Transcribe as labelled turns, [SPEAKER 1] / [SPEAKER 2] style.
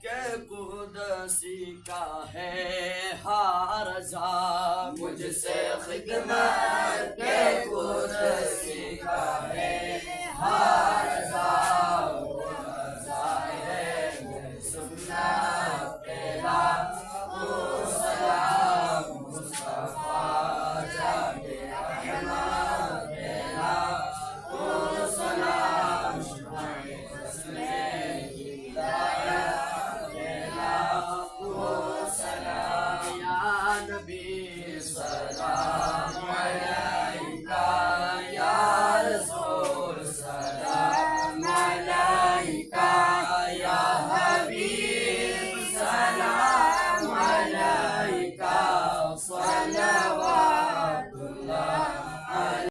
[SPEAKER 1] के कुदसी का है हारजा मुझसे खिदमत के कुदसी का है हारजा सुनना तेरा ओ सलाम मुस्तफा जाने रहमत तेरा ओ सलाम शुमाए हसने हिदायत तेरा ओ सलाम या नबी सलाम अलैहि